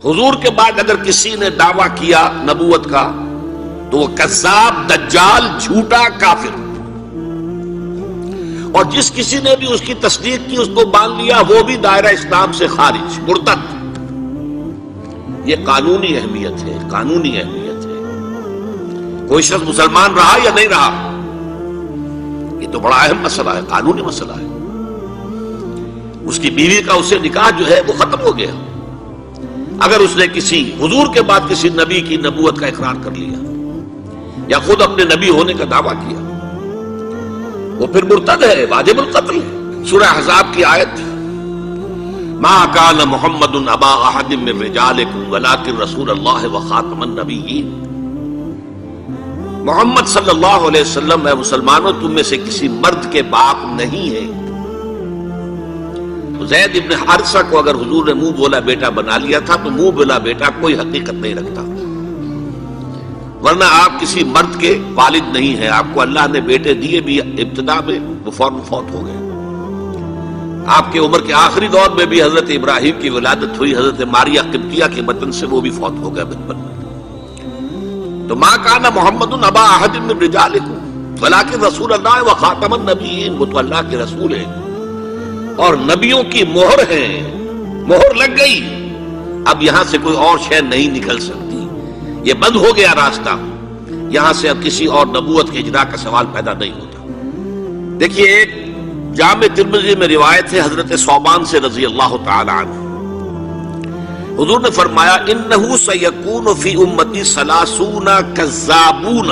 حضور کے بعد اگر کسی نے دعویٰ کیا نبوت کا تو وہ کذاب، دجال، جھوٹا، کافر، اور جس کسی نے بھی اس کی تصدیق کی، اس کو مان لیا، وہ بھی دائرہ اسلام سے خارج، مرتد۔ یہ قانونی اہمیت ہے، قانونی اہمیت ہے۔ کوئی شخص مسلمان رہا یا نہیں رہا، یہ تو بڑا اہم مسئلہ ہے، قانونی مسئلہ ہے۔ اس کی بیوی کا اس سے نکاح جو ہے وہ ختم ہو گیا اگر اس نے کسی حضور کے بعد کسی نبی کی نبوت کا اقرار کر لیا یا خود اپنے نبی ہونے کا دعویٰ کیا، وہ پھر مرتد ہے، واجب القتل ہے۔ سورہ احزاب کی آیت، ما کان محمد ابا احد من رجالکم ولکن رسول اللہ وخاتم النبیین۔ محمد صلی اللہ علیہ وسلم اے مسلمانوں تم میں سے کسی مرد کے باپ نہیں ہے۔ زید ابن حارثہ کو اگر حضور نے منہ بولا بیٹا بنا لیا تھا تو منہ بولا بیٹا کوئی حقیقت نہیں رکھتا، ورنہ آپ کسی مرد کے والد نہیں ہیں۔ آپ کو اللہ نے بیٹے دیے بھی ابتدا میں، وہ فوراً فوت ہو گئے۔ آپ کے عمر کے آخری دور میں بھی حضرت ابراہیم کی ولادت ہوئی، حضرت ماریہ قبطیہ کے بطن سے وہ بھی فوت ہو گئے بچپن میں۔ تو ما کان محمد ابا احد من رجالکم ولکن رسول اللہ وخاتم النبیین، وہ تو اللہ کے رسول ہیں اور نبیوں کی مہر ہے، مہر لگ گئی، اب یہاں سے کوئی اور شے نہیں نکل سکتی، یہ بند ہو گیا راستہ، یہاں سے اب کسی اور نبوت کے اجرا کا سوال پیدا نہیں ہوتا۔ دیکھیے ایک جامع ترمذی میں روایت ہے حضرت ثوبان سے رضی اللہ تعالی عنہ، حضور نے فرمایا انہ سیکون فی امتی 30 کذابون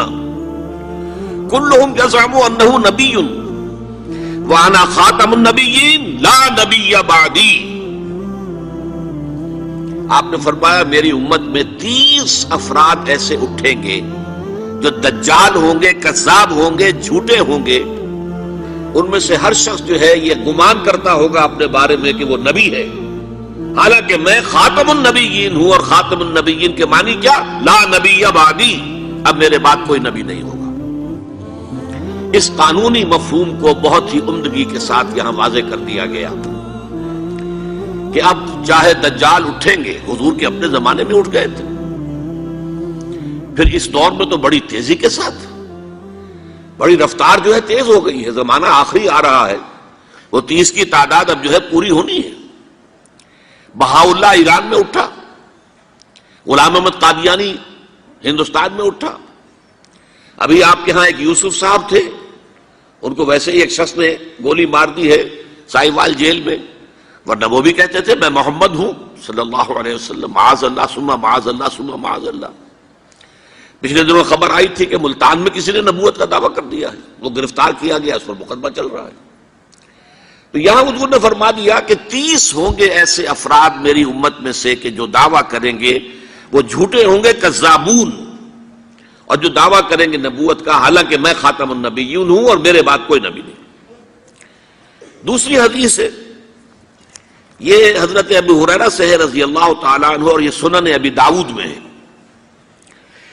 کلہم یزعم انہ نبی وَأَنَا خَاتَمُ النَّبِيِّينَ لَا نَبِيَّ بَعْدِي۔ آپ نے فرمایا میری امت میں 30 افراد ایسے اٹھیں گے جو دجال ہوں گے، کذاب ہوں گے، جھوٹے ہوں گے۔ ان میں سے ہر شخص جو ہے یہ گمان کرتا ہوگا اپنے بارے میں کہ وہ نبی ہے، حالانکہ میں خاتم النبیین ہوں، اور خاتم النبیین کے معنی کیا؟ لا نبی بعدی، اب میرے بعد کوئی نبی نہیں ہوگا۔ اس قانونی مفہوم کو بہت ہی عمدگی کے ساتھ یہاں واضح کر دیا گیا کہ اب چاہے دجال اٹھیں گے، حضور کے اپنے زمانے میں اٹھ گئے تھے، پھر اس دور میں تو بڑی تیزی کے ساتھ، بڑی رفتار جو ہے تیز ہو گئی ہے، زمانہ آخری آ رہا ہے، وہ 30 کی تعداد اب جو ہے پوری ہونی ہے۔ بہاء اللہ ایران میں اٹھا، غلام احمد قادیانی ہندوستان میں اٹھا، ابھی آپ کے ہاں ایک یوسف صاحب تھے، ان کو ویسے ہی ایک شخص نے گولی مار دی ہے سائیوال جیل میں، ورنہ وہ بھی کہتے تھے میں محمد ہوں صلی اللہ علیہ وسلم، معاذ اللہ ثم معاذ اللہ ثم معاذ اللہ۔ پچھلے دنوں خبر آئی تھی کہ ملتان میں کسی نے نبوت کا دعویٰ کر دیا ہے، وہ گرفتار کیا گیا، اس پر مقدمہ چل رہا ہے۔ تو یہاں حضور نے فرما دیا کہ 30 ہوں گے ایسے افراد میری امت میں سے کہ جو دعویٰ کریں گے وہ جھوٹے ہوں گے، کذابون، اور جو دعویٰ کریں گے نبوت کا، حالانکہ میں خاتم النبیین ہوں اور میرے بعد کوئی نبی نہیں۔ دوسری حدیث ہے، یہ حضرت ابو ہریرہ سے ہے رضی اللہ تعالیٰ عنہ، اور یہ سنن ابی داؤد میں ہے۔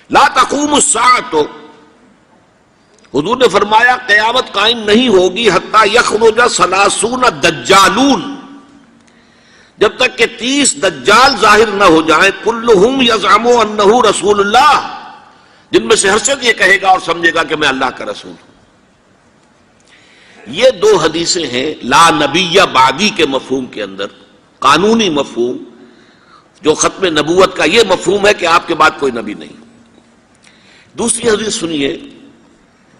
لا تقوم الساعۃ، حضور نے فرمایا قیامت قائم نہیں ہوگی حتی یخرج 30 دجالون، جب تک کہ 30 دجال ظاہر نہ ہو جائیں، کلہم یزعم انہ رسول اللہ، جن میں سے ہر شخص یہ کہے گا اور سمجھے گا کہ میں اللہ کا رسول ہوں۔ یہ دو حدیثیں ہیں لا نبی بعدی کے مفہوم کے اندر، قانونی مفہوم، جو ختم نبوت کا یہ مفہوم ہے کہ آپ کے بعد کوئی نبی نہیں۔ دوسری حدیث سنیے،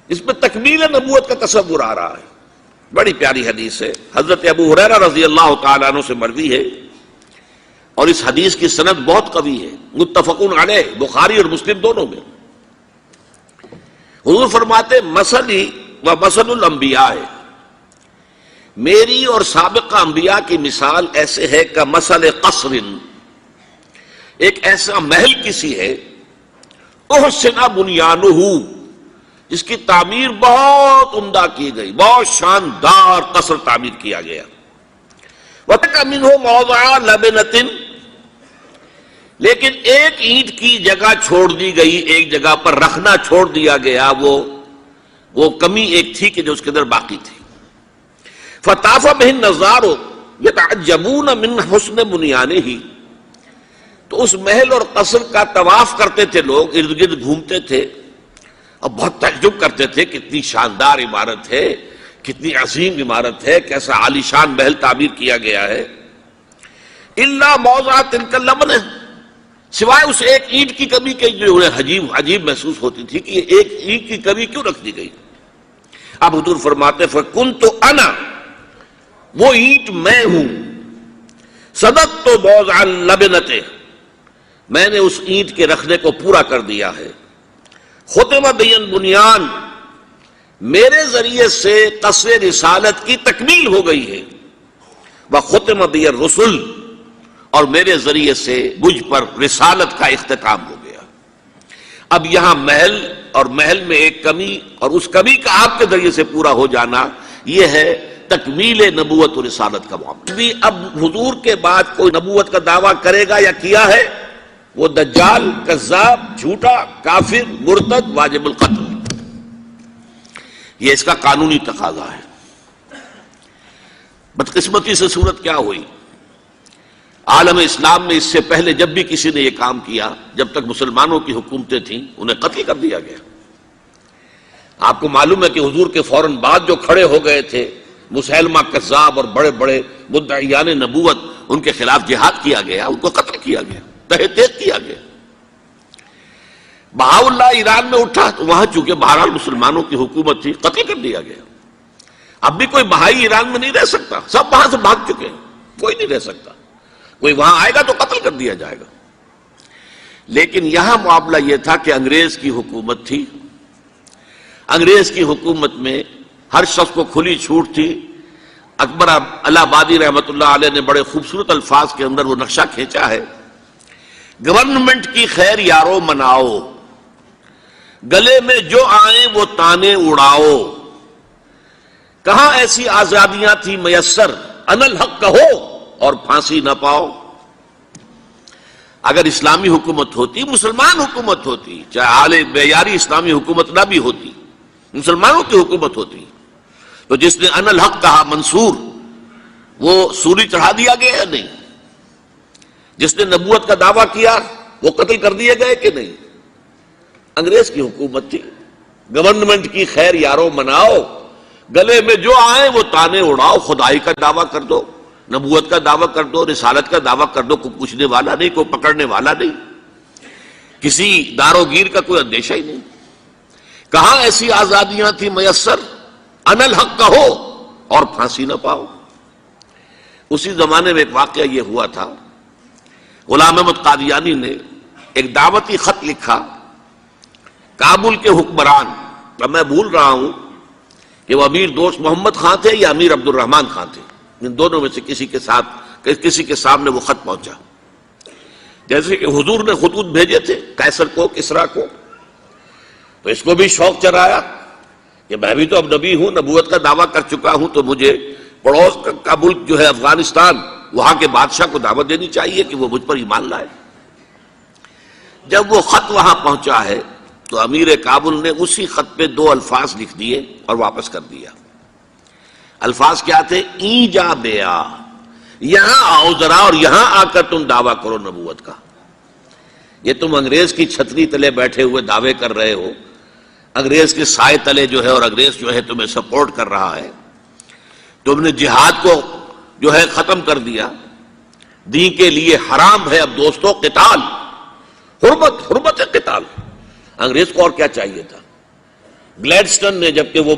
اس میں تکمیل نبوت کا تصور آ رہا ہے، بڑی پیاری حدیث ہے، حضرت ابو ہریرہ رضی اللہ تعالیٰ عنہ سے مروی ہے، اور اس حدیث کی سند بہت قوی ہے، متفقون علیہ، بخاری اور مسلم دونوں میں۔ حضور فرماتے مثلی و مثل الانبیاء، میری اور سابقہ انبیاء کی مثال ایسے ہے کہ مثل قصر، ایک ایسا محل کسی ہے، احسن بنیانہ، جس کی تعمیر بہت عمدہ کی گئی، بہت شاندار قصر تعمیر کیا گیا، وَتَرَكَ مِنْهُ مَوْضِعَ لَبْنَةٍ، لیکن ایک اینٹ کی جگہ چھوڑ دی گئی، ایک جگہ پر رکھنا چھوڑ دیا گیا، وہ کمی ایک تھی کہ جو اس کے اندر باقی تھی۔ فَطَافَ بِهِ النَّظَارُ يَتَعَجَّبُونَ مِنْ حُسْنِ بُنْيَانِهِ، تو اس محل اور قصر کا طواف کرتے تھے لوگ، ارد گرد گھومتے تھے اور بہت تعجب کرتے تھے کتنی شاندار عمارت ہے، کتنی عظیم عمارت ہے، کیسا عالیشان محل تعمیر کیا گیا ہے. الا موضع تلک اللبنہ، سوائے اس ایک اینٹ کی کمی کے جو انہیں عجیب محسوس ہوتی تھی کہ یہ ایک اینٹ کی کمی کیوں رکھ دی گئی. اب حضور فرماتے فکنت انا، وہ اینٹ میں ہوں، صدقت موضع اللبنۃ، میں نے اس اینٹ کے رکھنے کو پورا کر دیا ہے. ختم بی البنیان، میرے ذریعے سے قصر رسالت کی تکمیل ہو گئی ہے. وختم بی الرسل، اور میرے ذریعے سے مجھ پر رسالت کا اختتام ہو گیا. اب یہاں محل اور محل میں ایک کمی اور اس کمی کا آپ کے ذریعے سے پورا ہو جانا، یہ ہے تکمیل نبوت و رسالت کا معاملہ. بھی اب حضور کے بعد کوئی نبوت کا دعویٰ کرے گا یا کیا ہے، وہ دجال، کذاب، جھوٹا، کافر، مرتد، واجب القتل. یہ اس کا قانونی تقاضا ہے. بدقسمتی سے صورت کیا ہوئی، عالم اسلام میں اس سے پہلے جب بھی کسی نے یہ کام کیا، جب تک مسلمانوں کی حکومتیں تھیں، انہیں قتل کر دیا گیا. آپ کو معلوم ہے کہ حضور کے فوراً بعد جو کھڑے ہو گئے تھے مسیلمہ کذاب اور بڑے بڑے مدعیان نبوت، ان کے خلاف جہاد کیا گیا، ان کو قتل کیا گیا، تہہ تیغ کیا گیا. بہاء اللہ ایران میں اٹھا تو وہاں چونکہ بہرحال مسلمانوں کی حکومت تھی، قتل کر دیا گیا. اب بھی کوئی بہائی ایران میں نہیں رہ سکتا، سب وہاں سے بھاگ چکے ہیں، کوئی نہیں رہ سکتا. کوئی وہاں آئے گا تو قتل کر دیا جائے گا. لیکن یہاں معاملہ یہ تھا کہ انگریز کی حکومت تھی. انگریز کی حکومت میں ہر شخص کو کھلی چھوٹ تھی. اکبر الہ آبادی رحمت اللہ علیہ نے بڑے خوبصورت الفاظ کے اندر وہ نقشہ کھینچا ہے، گورنمنٹ کی خیر یارو مناؤ، گلے میں جو آئیں وہ تانے اڑاؤ. کہاں ایسی آزادیاں تھی میسر، ان الحق کہو اور پھانسی نہ پاؤ. اگر اسلامی حکومت ہوتی، مسلمان حکومت ہوتی، چاہے اعلی معیاری اسلامی حکومت نہ بھی ہوتی، مسلمانوں کی حکومت ہوتی، تو جس نے ان الحق کہا منصور، وہ سولی چڑھا دیا گیا یا نہیں؟ جس نے نبوت کا دعویٰ کیا وہ قتل کر دیے گئے کہ نہیں؟ انگریز کی حکومت تھی. گورنمنٹ کی خیر یارو مناؤ، گلے میں جو آئے وہ تانے اڑاؤ. خدائی کا دعویٰ کر دو، نبوت کا دعویٰ کر دو، رسالت کا دعویٰ کر دو، کوئی پوچھنے والا نہیں، کوئی پکڑنے والا نہیں، کسی دارو گیر کا کوئی اندیشہ ہی نہیں. کہاں ایسی آزادیاں تھیں میسر، ان الحق کہو اور پھانسی نہ پاؤ. اسی زمانے میں ایک واقعہ یہ ہوا تھا، غلام احمد قادیانی نے ایک دعوتی خط لکھا کابل کے حکمران، اب میں بھول رہا ہوں کہ وہ امیر دوست محمد خان تھے یا امیر عبد الرحمن خان تھے، ان دونوں میں سے کسی کے سامنے وہ خط پہنچا. جیسے کہ حضور نے خطوط بھیجے تھے قیصر کو، کسریٰ کو، تو اس کو بھی شوق چرایا کہ میں بھی تو اب نبی ہوں، نبوت کا دعویٰ کر چکا ہوں، تو مجھے پڑوس کا ملک جو ہے افغانستان، وہاں کے بادشاہ کو دعوت دینی چاہیے کہ وہ مجھ پر ایمان لائے. جب وہ خط وہاں پہنچا ہے تو امیر کابل نے اسی خط پہ 2 الفاظ لکھ دیے اور واپس کر دیا. الفاظ کیا تھے؟ ایجا بیا، یہاں آؤ ذرا اور یہاں آ کر تم دعویٰ کرو نبوت کا. یہ تم انگریز کی چھتری تلے بیٹھے ہوئے دعوے کر رہے ہو، انگریز کے سائے تلے جو ہے، اور انگریز جو ہے تمہیں سپورٹ کر رہا ہے. تم نے جہاد کو جو ہے ختم کر دیا، دین کے لیے حرام ہے اب دوستو قتال، حرمت قتال. انگریز کو اور کیا چاہیے تھا؟ گلیڈسٹن نے جبکہ وہ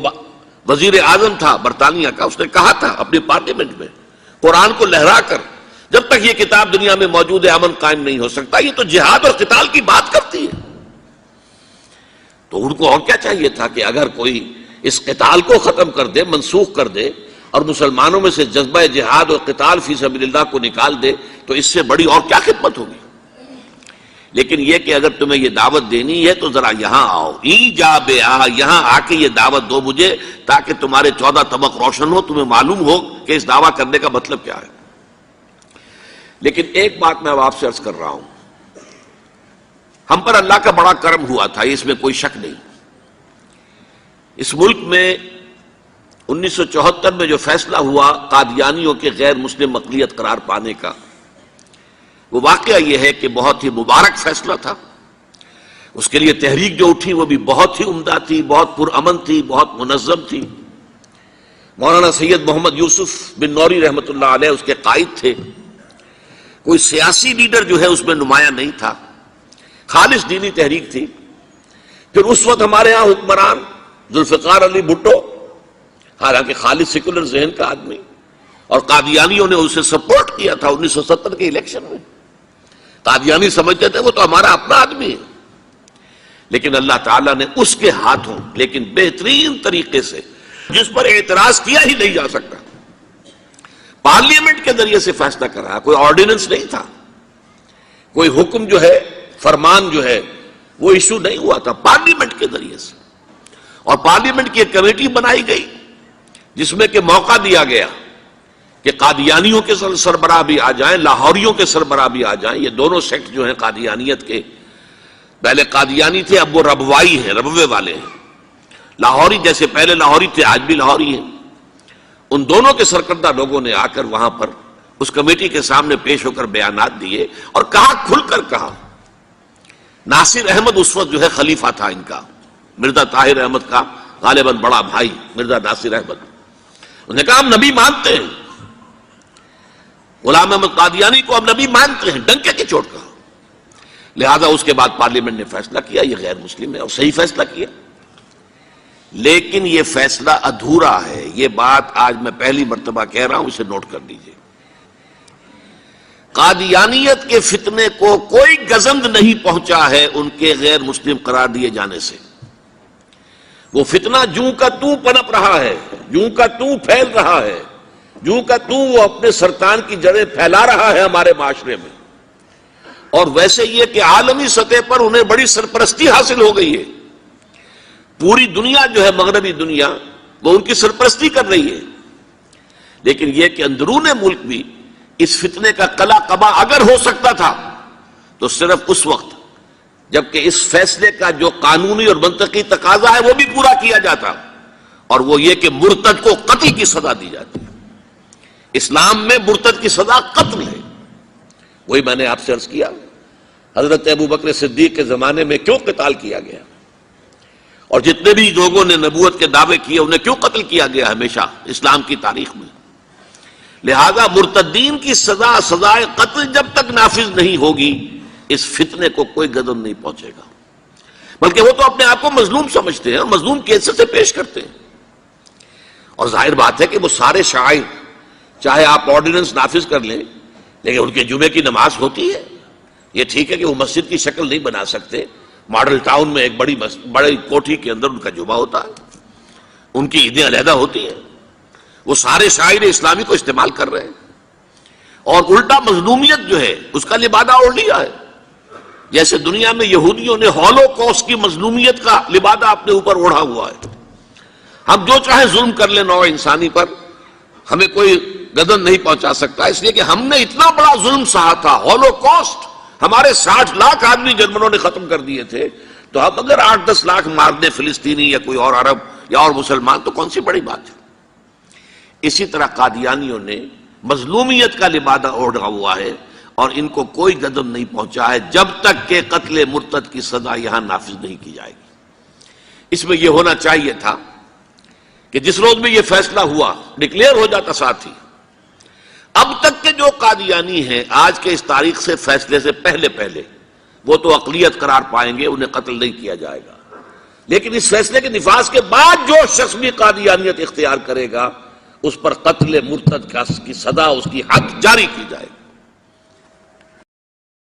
وزیر اعظم تھا برطانیہ کا، اس نے کہا تھا اپنی پارلیمنٹ میں قرآن کو لہرا کر، جب تک یہ کتاب دنیا میں موجود ہے امن قائم نہیں ہو سکتا. یہ تو جہاد اور قتال کی بات کرتی ہے. تو ان کو اور کیا چاہیے تھا کہ اگر کوئی اس قتال کو ختم کر دے، منسوخ کر دے، اور مسلمانوں میں سے جذبہ جہاد اور قتال فی سبیل اللہ کو نکال دے، تو اس سے بڑی اور کیا خدمت ہوگی. لیکن یہ کہ اگر تمہیں یہ دعوت دینی ہے تو ذرا یہاں آؤ، ایجا بیا، یہاں آ کے یہ دعوت دو مجھے، تاکہ تمہارے 14 طبق روشن ہو، تمہیں معلوم ہو کہ اس دعویٰ کرنے کا مطلب کیا ہے. لیکن ایک بات میں اب آپ سے عرض کر رہا ہوں، ہم پر اللہ کا بڑا کرم ہوا تھا، اس میں کوئی شک نہیں. اس ملک میں 1974 میں جو فیصلہ ہوا قادیانیوں کے غیر مسلم اقلیت قرار پانے کا، وہ واقعہ یہ ہے کہ بہت ہی مبارک فیصلہ تھا. اس کے لیے تحریک جو اٹھی وہ بھی بہت ہی عمدہ تھی، بہت پرامن تھی، بہت منظم تھی. مولانا سید محمد یوسف بن نوری رحمۃ اللہ علیہ اس کے قائد تھے. کوئی سیاسی لیڈر جو ہے اس میں نمایاں نہیں تھا، خالص دینی تحریک تھی. پھر اس وقت ہمارے ہاں حکمران ذوالفقار علی بھٹو، حالانکہ خالص سیکولر ذہن کا آدمی، اور قادیانیوں نے اسے سپورٹ کیا تھا 1970 کے الیکشن میں. قادیانی سمجھتے تھے وہ تو ہمارا اپنا آدمی ہے، لیکن اللہ تعالیٰ نے اس کے ہاتھوں لیکن بہترین طریقے سے، جس پر اعتراض کیا ہی نہیں جا سکتا، پارلیمنٹ کے ذریعے سے فیصلہ کرا. کوئی آرڈیننس نہیں تھا، کوئی حکم جو ہے، فرمان جو ہے وہ ایشو نہیں ہوا تھا، پارلیمنٹ کے ذریعے سے. اور پارلیمنٹ کی ایک کمیٹی بنائی گئی جس میں کہ موقع دیا گیا کہ قادیانیوں کے سربراہ بھی آ جائیں، لاہوریوں کے سربراہ بھی آ جائیں. یہ دونوں سیکٹ جو ہیں قادیانیت کے، پہلے قادیانی تھے اب وہ ربوائی ہیں، ربوے والے ہیں. لاہوری جیسے پہلے لاہوری تھے آج بھی لاہوری ہیں. ان دونوں کے سرکردہ لوگوں نے آ کر وہاں پر اس کمیٹی کے سامنے پیش ہو کر بیانات دیے اور کہا، کھل کر کہا. ناصر احمد اس وقت جو ہے خلیفہ تھا ان کا، مرزا طاہر احمد کا غالباً بڑا بھائی مرزا ناصر احمد. انہوں نے کہا ہم نبی مانتے ہیں، غلام احمد قادیانی کو ہم نبی مانتے ہیں، ڈنکے کی چوٹ کہا. لہذا اس کے بعد پارلیمنٹ نے فیصلہ کیا یہ غیر مسلم ہے، اور صحیح فیصلہ کیا. لیکن یہ فیصلہ ادھورا ہے. یہ بات آج میں پہلی مرتبہ کہہ رہا ہوں، اسے نوٹ کر لیجیے. قادیانیت کے فتنے کو کوئی گزند نہیں پہنچا ہے ان کے غیر مسلم قرار دیے جانے سے. وہ فتنہ جوں کا توں پنپ رہا ہے، جوں کا توں پھیل رہا ہے، جوں کا توں وہ اپنے سرطان کی جڑیں پھیلا رہا ہے ہمارے معاشرے میں. اور ویسے یہ کہ عالمی سطح پر انہیں بڑی سرپرستی حاصل ہو گئی ہے. پوری دنیا جو ہے، مغربی دنیا، وہ ان کی سرپرستی کر رہی ہے. لیکن یہ کہ اندرون ملک بھی اس فتنے کا قلع قبا اگر ہو سکتا تھا تو صرف اس وقت جبکہ اس فیصلے کا جو قانونی اور منطقی تقاضا ہے وہ بھی پورا کیا جاتا، اور وہ یہ کہ مرتد کو قتل کی سزا دی جاتی. اسلام میں مرتد کی سزا قتل ہے. وہی میں نے آپ سے عرض کیا، حضرت ابوبکر صدیق کے زمانے میں کیوں قتال کیا گیا، اور جتنے بھی لوگوں نے نبوت کے دعوے کیے انہیں کیوں قتل کیا گیا ہمیشہ اسلام کی تاریخ میں. لہذا مرتدین کی سزا، سزائے قتل جب تک نافذ نہیں ہوگی اس فتنے کو کوئی گزند نہیں پہنچے گا. بلکہ وہ تو اپنے آپ کو مظلوم سمجھتے ہیں اور مظلوم کیسے سے پیش کرتے ہیں. اور ظاہر بات ہے کہ وہ سارے شاعر، چاہے آپ آرڈیننس نافذ کر لیں، لیکن ان کے جمعے کی نماز ہوتی ہے. یہ ٹھیک ہے کہ وہ مسجد کی شکل نہیں بنا سکتے، ماڈل ٹاؤن میں ایک بڑی کوٹھی کے اندر ان کا جمعہ ہوتا ہے، ان کی عیدیں علیحدہ ہوتی ہیں. وہ سارے شاعر اسلامی کو استعمال کر رہے ہیں، اور الٹا مظلومیت جو ہے اس کا لبادہ اوڑھ لیا ہے. جیسے دنیا میں یہودیوں نے ہولوکوسٹ کی مظلومیت کا لبادہ اپنے اوپر اوڑھا ہوا ہے. ہم جو چاہے ظلم کر لیں نوع انسانی پر، ہمیں کوئی گزند نہیں پہنچا سکتا، اس لیے کہ ہم نے اتنا بڑا ظلم سہا تھا. ہولوکوسٹ ہمارے 60 لاکھ آدمی جرمنوں نے ختم کر دیے تھے، تو اب اگر 8-10 لاکھ مار دیں فلسطینی یا کوئی اور عرب یا اور مسلمان تو کون سی بڑی بات ہے. اسی طرح قادیانیوں نے مظلومیت کا لبادہ اوڑھا ہوا ہے، اور ان کو کوئی گزند نہیں پہنچا ہے جب تک کہ قتل مرتد کی سزا یہاں نافذ نہیں کی جائے گی. اس میں یہ ہونا چاہیے تھا کہ جس روز میں یہ فیصلہ ہوا ڈکلیئر ہو جاتا ساتھ ہی. اب تک کے جو قادیانی ہیں آج کے اس تاریخ سے فیصلے سے پہلے وہ تو اقلیت قرار پائیں گے، انہیں قتل نہیں کیا جائے گا. لیکن اس فیصلے کے نفاذ کے بعد جو شخص بھی قادیانیت اختیار کرے گا اس پر قتل مرتد کی سزا، اس کی حد جاری کی جائے گی.